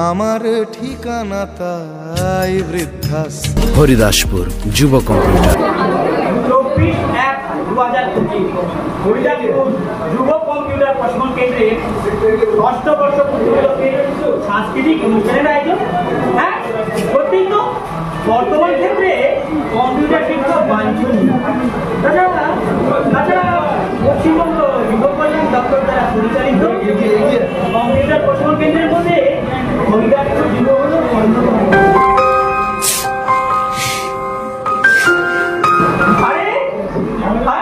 আমার ঠিকানা তাই বৃদ্ধাশ্রম। হরিদাসপুর যুব কম্পিউটার। 24/1/2025 হরিদাসপুর যুব কম্পিউটার প্রশিক্ষণ কেন্দ্রে অষ্টবর্ষ উপলক্ষে সাংস্কৃতিক অনুষ্ঠানের আয়োজন। হ্যাঁ, সত্যি তো বর্তমান ক্ষেত্রে কম্পিউটার শিক্ষা বাঞ্ছনীয়। তাছাড়া পশ্চিমবঙ্গ যুব কল্যাণ দপ্তর দ্বারা পরিচালিত কম্পিউটার প্রশিক্ষণ কেন্দ্রের মধ্যে হরিদাসপুর যুব হল অন্যতম।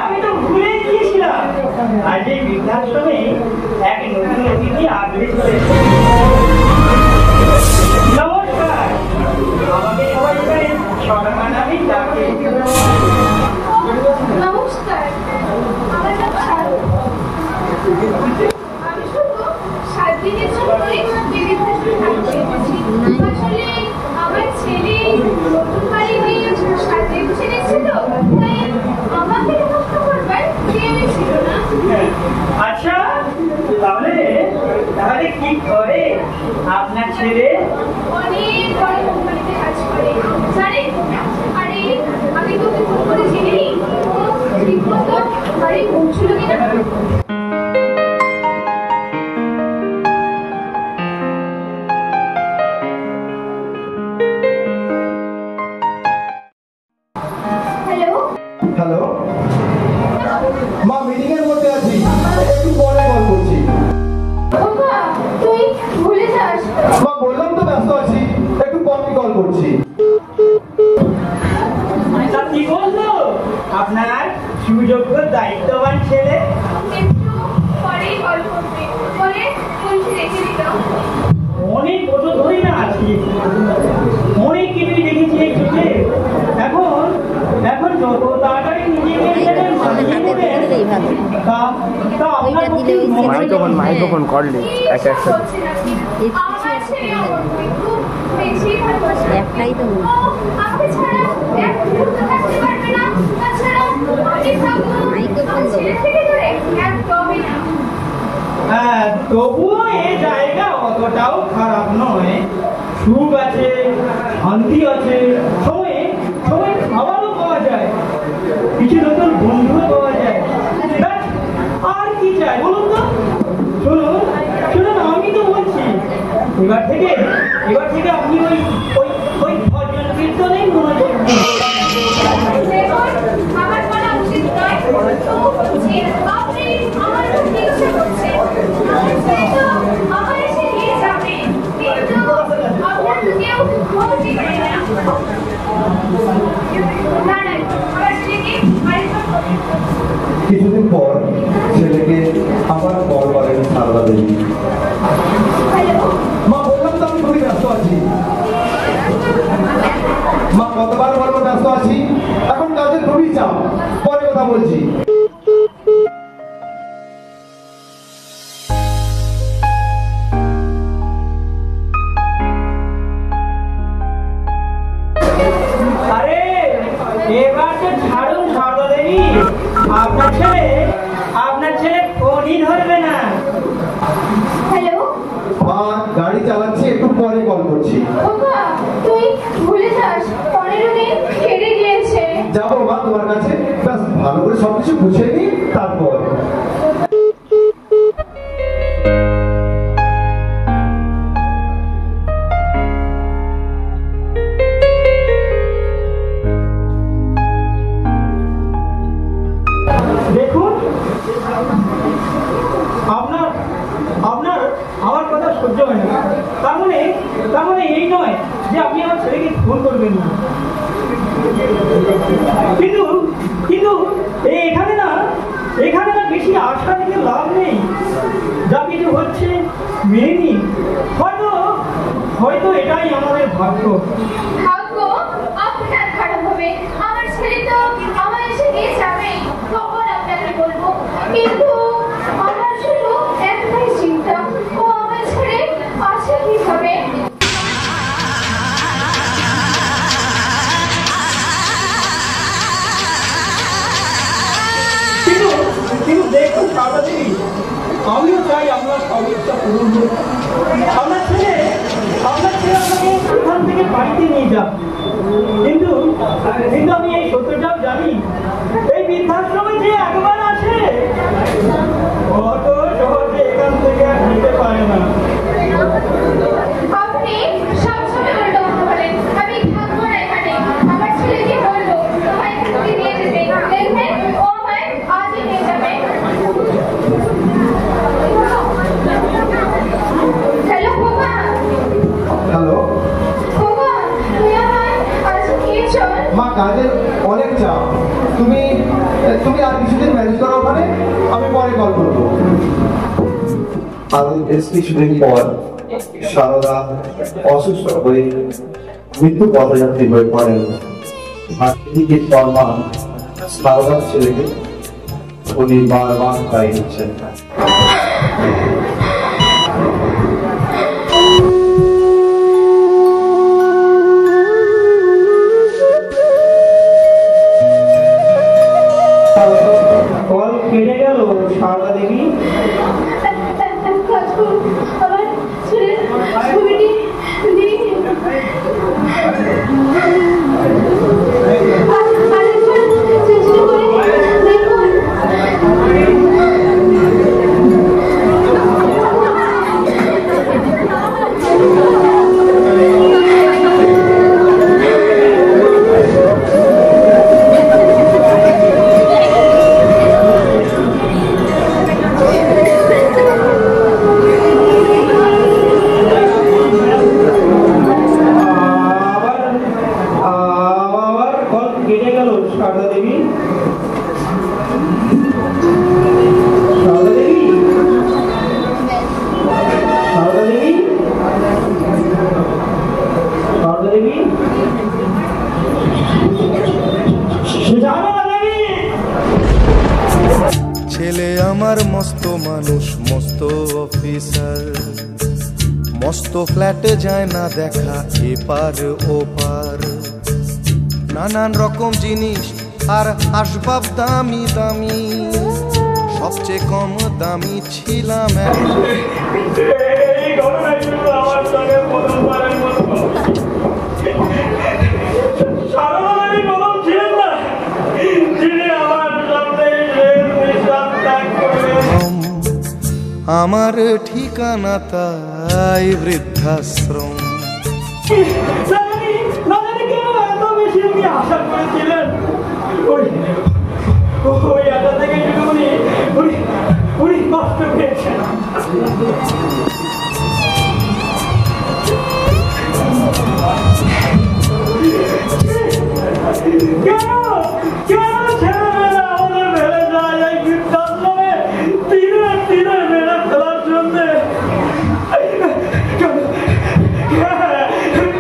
আমি তো ভুলে গিয়েছিলাম, আজ এই বৃদ্ধাশ্রমে এক নতুন অতিথি আগলে চলেছে। নমস্কার, আমাকে সবাই এখানে সম্মানামি ডাকে। নমস্কার, আমার নাম শারু। আমি শুধু 7 দিনের জন্যই এই বৃদ্ধাশ্রমে থাকতে এসেছি। আসলে আমার ছেলে নতুন বাড়ি নিয়ে সাথে বসে গেছে, তো তাই আমাকে কষ্ট করবার কেউ ছিল না। আচ্ছা, তাহলে কি করে আপনার ছেলে? অনেক বড় কোম্পানিতে কাজ করে জানেন। আরে আমি তোকে ফোন করে জেনে নিই ঠিক মতো বাড়ি পৌঁছল কিনা। হ্যালো, মা মিটিং এর মধ্যে আছি, একটু পরে কল করছি। বাবা তুই ভুলে যাস। মা বললাম তো ব্যস্ত আছি, একটু পরে কল করছি। কি বললো আপনার সুযোগ্য দায়িত্ববান ছেলে? একটু পরেই কল করবে বলে ফোনটি রেখে দিলাম। অনেক বছর ধরেই না আছি, অনেক কিছুই দেখেছি এই যুগে। এখন যত তাড়াতাড়ি নিজেকে মাইক্রোফোন করলি একটাই তো হ্যাঁ, তবুও এই জায়গা অতটাও খারাপ নয়। সুখ আছে, শান্তি আছে, সময় খাবারও পাওয়া যায়, কিছু নতুন বন্ধুও পাওয়া যায়। আর কি চাই বলুন তো? শুনুন, আমি তো বলছি এবার থেকে আপনি ওই ভজন কীর্তনেই মনোযোগ দিন। আমার বলা উচিত নয়, আপনি আমার জিজ্ঞাসা করছেন। আমার এসে নিয়ে যাবে, কিন্তু আপনার কেউ বলতে পারে না। কিছুদিন পর ছেলেকে আবার কল করেন সারদা দেবী। মা বললাম তো আমি খুবই ব্যস্ত আছি। মা কতবার বলবো ব্যস্ত আছি, এখন কাজের খুবই চাপ, পরে কথা বলছি। আরে এবার তো ছাড়ুন সারদা দেবী, আপনার ছেলে ফোনই ধরবে না। হ্যালো মা গাড়ি চালাচ্ছি, একটু পরে কল করছি। বাবা তুই ভুলে যাস, 15 দিন কেটে গিয়েছে। যাবো মা তোমার কাছে, ব্যাস ভালো করে সবকিছু বুঝে নি তারপর। দেখুন, আপনার আমার কথা সহ্য হয় না, তার মানে এই নয় যে আপনি আমার ছেলেকে ফোন করবেন না। কিন্তু এখানে না বেশি আশা থেকে লাভ নেই। যা কিছু হচ্ছে মেনে নিন। হয়তো এটাই আমাদের ভাগ্য। ভাগ্য আপনার খারাপ হবে, আমার ছেলে তো আমার এসে নিয়ে যাবে, তখন আপনাকে বলবো। কিন্তু আমার শুধু একটাই চিন্তা, ও আমার ছেড়ে আছে কিভাবে। কিন্তু দেখুন সারাদিন আমিও চাই আপনার সব ইচ্ছা পূরণ হোক। আপনার ছেলে চিন্তা। কিন্তু কিন্তু আমি এই সত্যটাও জানি, এই বৃদ্ধাশ্রমে যে একবার আসে অত সহজে এখান থেকে আর নিতে পারে না। আপনি সবসময় উল্টো কথা বলেন। আমি থাকবো না এখানে। আমার ছেলেকে বলবো তোমায় থাকতে নিয়ে যেতে। দেখবেন ও আমায় আজই নিয়ে যাবে। হ্যালো খোকা। হ্যালো খোকা, তুই আমায় আজ নিয়ে চল। মা, কাজের অনেক চাপ। তুমি তুমি আর কিছুদিন ম্যানেজ করো ওখানে, আমি পরে কল করবো। আজ বেশ কিছুদিন পর সারদা অসুস্থ হয়ে মৃত্যু পথযাত্রী হয়ে পড়েন। মাতৃকে সম্মান সারদার ছেলেকে উনি বারবার তাই দিচ্ছেন। কল কেটে গেল সারদা দেবী। কাজ করুন, আমার ছেলের ছবিটি দিন। আরেকবার চেষ্টা করে দেখুন। আবার কল কেটে গেল সারদা দেবী। সারদা দেবী, সারদা দেবী, সারদা দেবী, সারদা দেবী। ছেলে আমার মস্ত মানুষ, মস্ত অফিসার, মস্ত ফ্ল্যাটে যায় না দেখা এপার ওপার। নানান রকম জিনিস আর আসবাব দামি দামি, সবচেয়ে কম দামি ছিলাম এই ঘটনাগুলো আমার সঙ্গে প্রথমবারের মতো। সারদা দেবী প্রথম ছিলেন না যিনি আমার সামনে নিঃশ্বাস ত্যাগ করলেন। আমার ঠিকানা তাই বৃদ্ধাশ্রম। না জানি কেন এত বেশি উনি আশা করেছিলেন। ওই আশা থেকে উনি কষ্ট পেয়েছেন। কেন কেন ছেলেমেয়েরা আমাদের ফেলে যায় এই বৃদ্ধাশ্রমে তীরে তীরে মেরে ফেলার জন্য?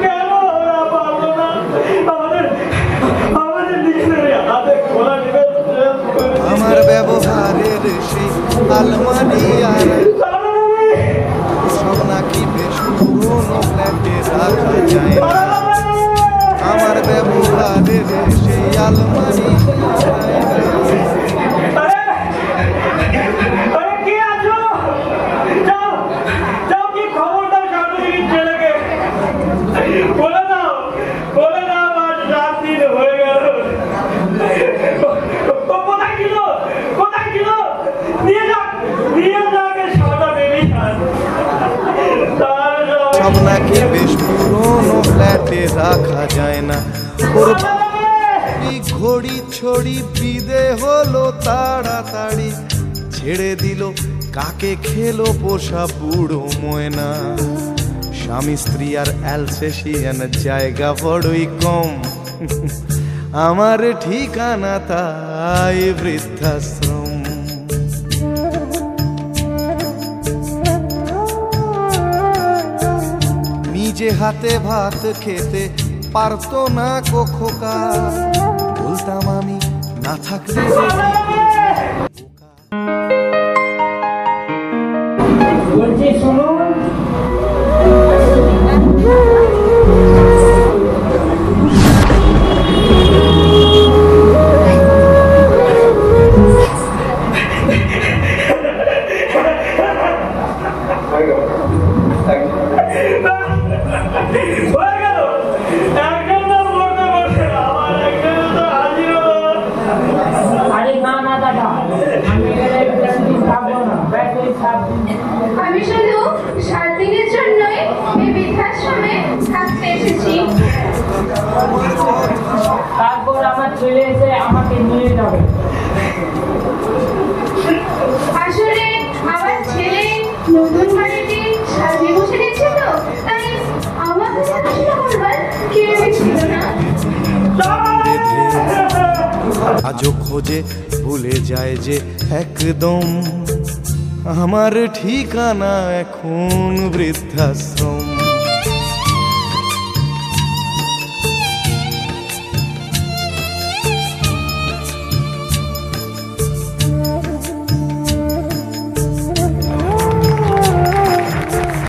কেন ওরা পারলো না আমাদের নিজেদের হাতে খোলা নিবে? আমার ব্যবহারের সেই আলমারি আর সব নাকি বেশ পুরনো ফ্ল্যাটে রাখা যায় না। আমার ব্যবহারের সেই আলমারি কে আছো? যাও যাও, কি খবরটা কাটুরির ছেলেকে বলে দাও আজ 7 দিন হয়ে গেল। কোথায় ছিল নিয়ে যাক সারদা দেবী। সব নাকি বেশ পুরনো ফ্ল্যাটে রাখা যায় না। ওর ঘড়ি ছড়ি বিদে হলো তাড়াতাড়ি, ছেড়ে দিল কাকে খেলো পোষা বুড়ো ময়না। স্বামী স্ত্রী আর অ্যালসেশিয়ান জায়গা বড়ই কম। আমার ঠিকানা তাই বৃদ্ধাশ্রম। নিজে হাতে ভাত খেতে পারতো না খোকা, বলতাম আমি না থাকলে বলছি শোনো, হয়ে গেল। বৃদ্ধাশ্রমে থাকতে এসেছি। তারপর আমার ছেলে এসে আমাকে নিয়ে যাবে। আসলে আমার ছেলে নতুন বাড়িতে সাজিয়ে বসে গেছে তো, তাই আমাকে দেখাশোনা করবার কেউই ছিল না। আজও খোঁজে ভুলে যায় যে একদম আমার ঠিকানা এখন বৃদ্ধাশ্রম।